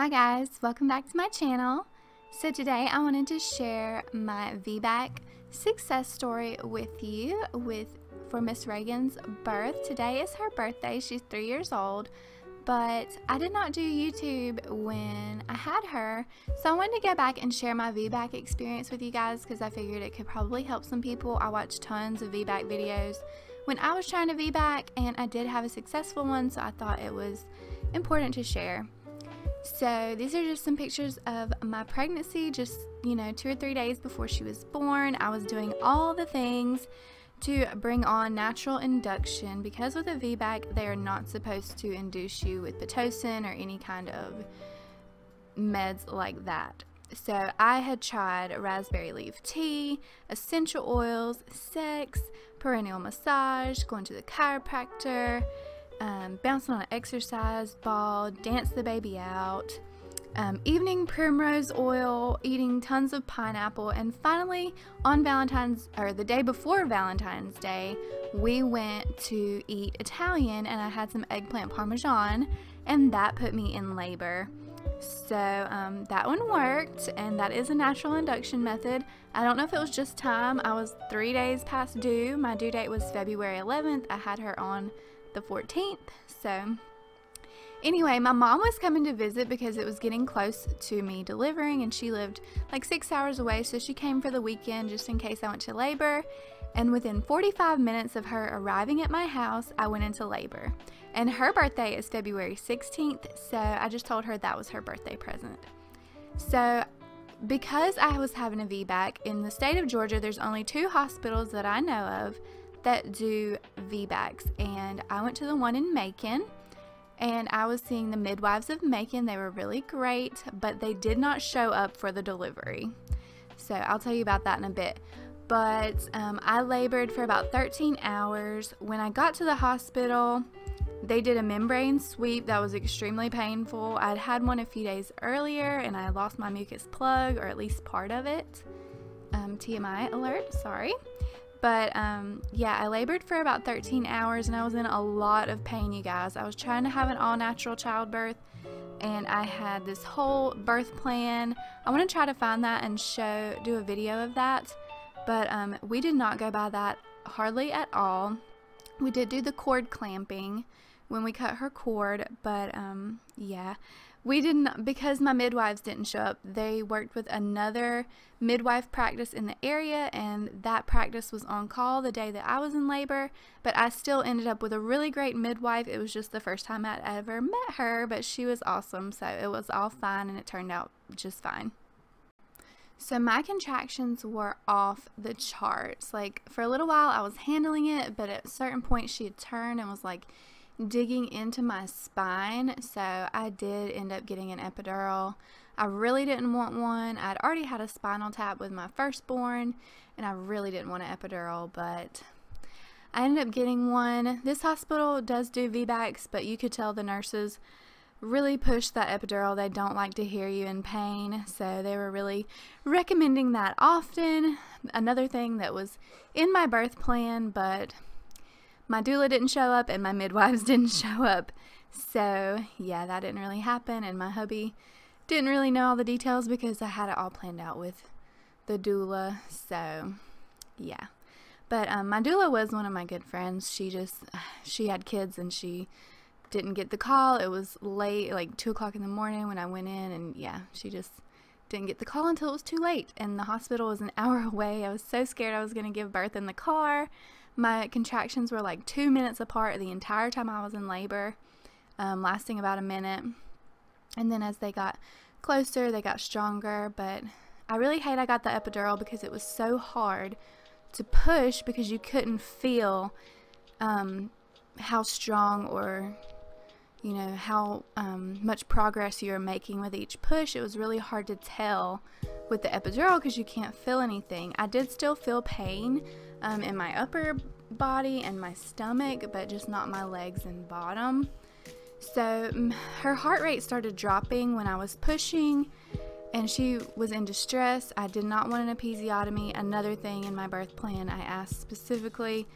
Hi guys, welcome back to my channel. So today I wanted to share my VBAC success story with you for Miss Reagan's birth. Today is her birthday. She's 3 years old, but I did not do YouTube when I had her, so I wanted to go back and share my VBAC experience with you guys because I figured it could probably help some people. I watched tons of VBAC videos when I was trying to VBAC, and I did have a successful one, so I thought it was important to share. So these are just some pictures of my pregnancy, just 2 or 3 days before she was born. I was doing all the things to bring on natural induction because with a VBAC they are not supposed to induce you with Pitocin or any kind of meds like that. So I had tried raspberry leaf tea, essential oils, sex, perineal massage, going to the chiropractor, bouncing on an exercise ball, dance the baby out, evening primrose oil, eating tons of pineapple, and finally on the day before Valentine's Day, we went to eat Italian and I had some eggplant parmesan, and that put me in labor. So that one worked, and that is a natural induction method. I don't know if it was just time. I was 3 days past due. My due date was February 11th. I had her on the 14th. So anyway, my mom was coming to visit because it was getting close to me delivering, and she lived like 6 hours away, so she came for the weekend just in case I went to labor. And within 45 minutes of her arriving at my house, I went into labor. And her birthday is February 16th, so I just told her that was her birthday present. So because I was having a VBAC, in the state of Georgia, there's only 2 hospitals that I know of that do VBACs, and I went to the one in Macon, and I was seeing the midwives of Macon. They were really great, but they did not show up for the delivery, so I'll tell you about that in a bit. But I labored for about 13 hours. When I got to the hospital, they did a membrane sweep that was extremely painful. I'd had one a few days earlier and I lost my mucus plug, or at least part of it. TMI alert, sorry. But yeah, I labored for about 13 hours and I was in a lot of pain, you guys. I was trying to have an all-natural childbirth, and I had this whole birth plan. I want to try to find that and do a video of that. But we did not go by that hardly at all. We did do the cord clamping when we cut her cord, but yeah, we didn't, because my midwives didn't show up. They worked with another midwife practice in the area, and that practice was on call the day that I was in labor, but I still ended up with a really great midwife. It was just the first time I'd ever met her, but she was awesome, so it was all fine and it turned out just fine. So my contractions were off the charts. Like, for a little while I was handling it, but at a certain point she had turned and was like digging into my spine, so I did end up getting an epidural. I really didn't want one. I'd already had a spinal tap with my firstborn, and I really didn't want an epidural, but I ended up getting one. This hospital does do VBACs, but you could tell the nurses really push that epidural. They don't like to hear you in pain, so they were really recommending that often. Another thing that was in my birth plan, but my doula didn't show up and my midwives didn't show up, so yeah, that didn't really happen, and my hubby didn't really know all the details because I had it all planned out with the doula. So yeah, but my doula was one of my good friends. She had kids and she didn't get the call. It was late, like 2 o'clock in the morning when I went in, and yeah, she just didn't get the call until it was too late, and the hospital was an hour away. I was so scared I was going to give birth in the car. My contractions were like 2 minutes apart the entire time I was in labor, lasting about a minute, and then as they got closer they got stronger. But I really hate I got the epidural because it was so hard to push, because you couldn't feel how strong or how much progress you're making with each push. It was really hard to tell with the epidural because you can't feel anything. I did still feel pain in my upper body and my stomach, but just not my legs and bottom. So her heart rate started dropping when I was pushing, and she was in distress. I did not want an episiotomy. Another thing in my birth plan, I asked specifically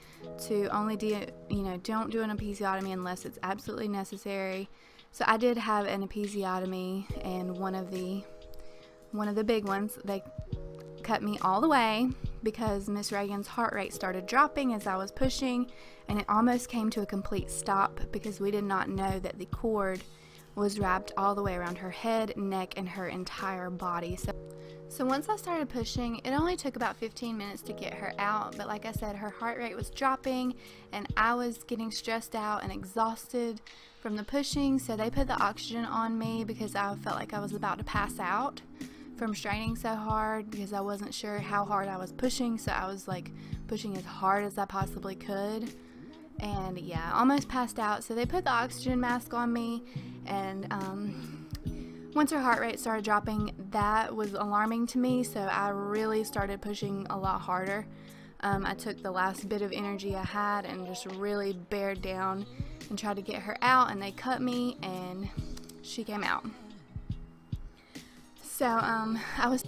to only don't do an episiotomy unless it's absolutely necessary. So I did have an episiotomy, and one of the big ones, they cut me all the way because Miss Reagan's heart rate started dropping as I was pushing, and it almost came to a complete stop because we did not know that the cord was wrapped all the way around her head, neck, and her entire body. So once I started pushing, it only took about 15 minutes to get her out, but like I said, her heart rate was dropping and I was getting stressed out and exhausted from the pushing, so they put the oxygen on me because I felt like I was about to pass out from straining so hard because I wasn't sure how hard I was pushing, so I was like pushing as hard as I possibly could. And yeah, I almost passed out, so they put the oxygen mask on me, and once her heart rate started dropping, that was alarming to me, so I really started pushing a lot harder. I took the last bit of energy I had and just really bared down and tried to get her out, and they cut me and she came out. So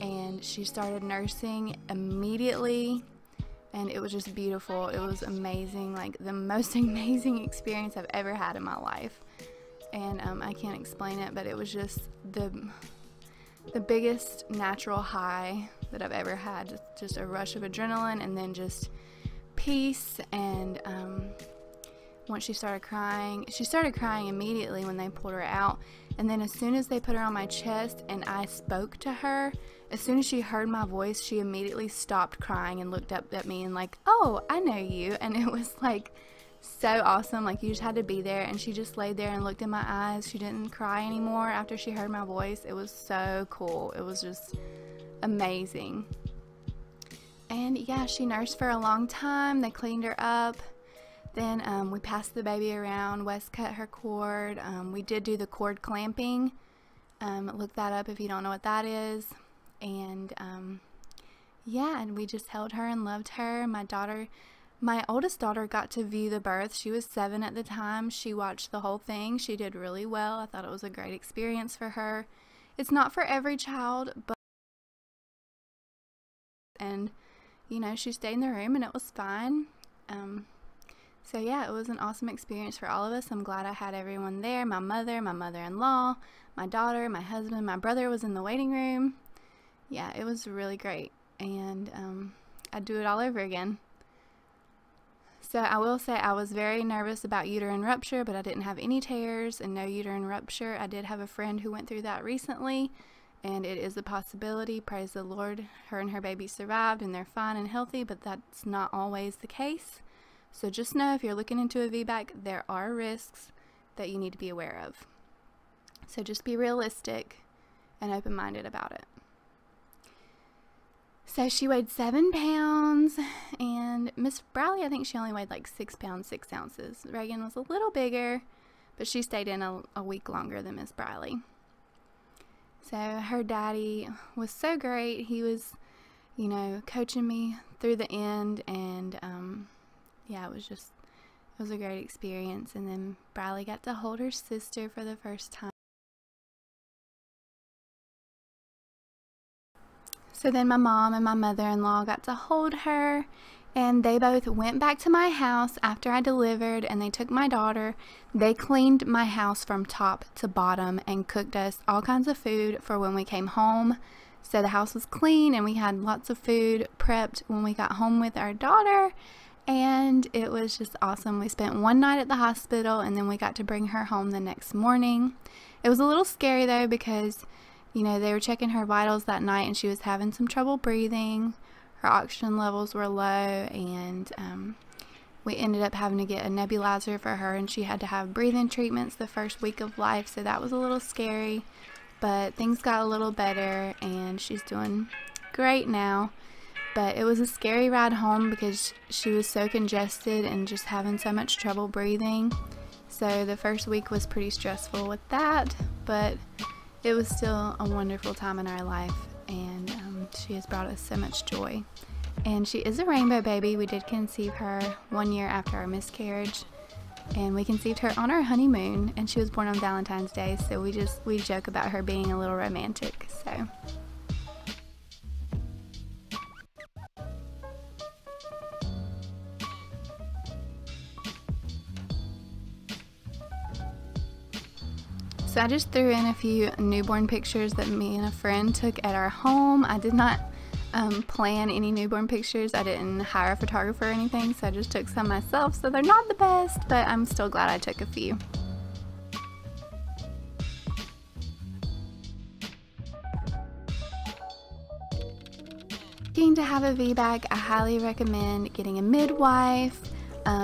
and she started nursing immediately, and it was just beautiful. It was amazing, like the most amazing experience I've ever had in my life. And I can't explain it, but it was just the biggest natural high that I've ever had. Just a rush of adrenaline, and then just peace. And once she started crying immediately when they pulled her out. And then as soon as they put her on my chest and I spoke to her, as soon as she heard my voice, she immediately stopped crying and looked up at me and like, "Oh, I know you." And it was like so awesome. Like, you just had to be there. And she just laid there and looked in my eyes. She didn't cry anymore after she heard my voice. It was so cool. It was just amazing. And yeah, she nursed for a long time. They cleaned her up. Then we passed the baby around. Wes cut her cord. We did do the cord clamping. Look that up if you don't know what that is. And yeah, and we just held her and loved her. My oldest daughter got to view the birth. She was 7 at the time. She watched the whole thing. She did really well. I thought it was a great experience for her. It's not for every child, but and you know, she stayed in the room and it was fine. So yeah, it was an awesome experience for all of us. I'm glad I had everyone there. My mother, my mother-in-law, my daughter, my husband, my brother was in the waiting room. Yeah, it was really great, and I'd do it all over again. So I will say I was very nervous about uterine rupture, but I didn't have any tears and no uterine rupture. I did have a friend who went through that recently, and it is a possibility. Praise the Lord. Her and her baby survived and they're fine and healthy, but that's not always the case. So just know, if you're looking into a VBAC, there are risks that you need to be aware of. So just be realistic and open-minded about it. So she weighed 7 pounds, and Miss Briley, I think she only weighed like 6 pounds, 6 ounces. Reagan was a little bigger, but she stayed in a week longer than Miss Briley. So her daddy was so great. He was, you know, coaching me through the end, and yeah, it was a great experience. And then Briley got to hold her sister for the first time. So then my mom and my mother-in-law got to hold her, and they both went back to my house after I delivered, and they took my daughter. They cleaned my house from top to bottom and cooked us all kinds of food for when we came home. So the house was clean, and we had lots of food prepped when we got home with our daughter. And it was just awesome. We spent one night at the hospital, and then we got to bring her home the next morning. It was a little scary though, because, you know, they were checking her vitals that night and she was having some trouble breathing. Her oxygen levels were low, and we ended up having to get a nebulizer for her, and she had to have breathing treatments the first week of life, so that was a little scary. But things got a little better, and she's doing great now. But it was a scary ride home because she was so congested and just having so much trouble breathing. So the first week was pretty stressful with that, but it was still a wonderful time in our life, and she has brought us so much joy. And she is a rainbow baby. We did conceive her 1 year after our miscarriage, and we conceived her on our honeymoon, and she was born on Valentine's Day, so we joke about her being a little romantic. So I just threw in a few newborn pictures that me and a friend took at our home. I did not plan any newborn pictures. I didn't hire a photographer or anything, so I just took some myself. So they're not the best, but I'm still glad I took a few. Looking to have a VBAC, I highly recommend getting a midwife,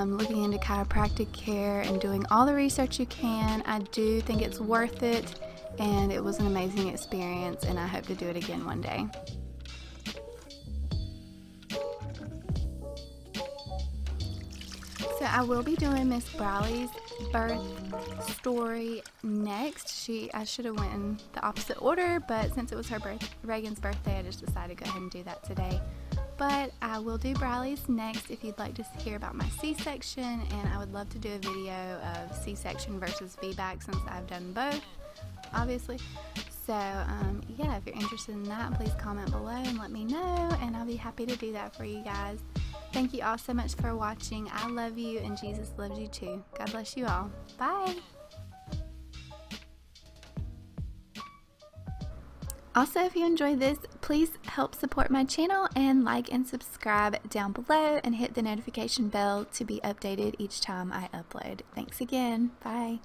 looking into chiropractic care, and doing all the research you can. I do think it's worth it, and it was an amazing experience, and I hope to do it again one day. So I will be doing Miss Briley's birth story next. I should have went in the opposite order, but since it was Reagan's birthday, I just decided to go ahead and do that today. But I will do Briley's next if you'd like to hear about my C-section, and I would love to do a video of C-section versus VBAC since I've done both, obviously. So yeah, if you're interested in that, please comment below and let me know, and I'll be happy to do that for you guys. Thank you all so much for watching. I love you, and Jesus loves you too. God bless you all. Bye. Also, if you enjoyed this, please help support my channel and like and subscribe down below and hit the notification bell to be updated each time I upload. Thanks again. Bye.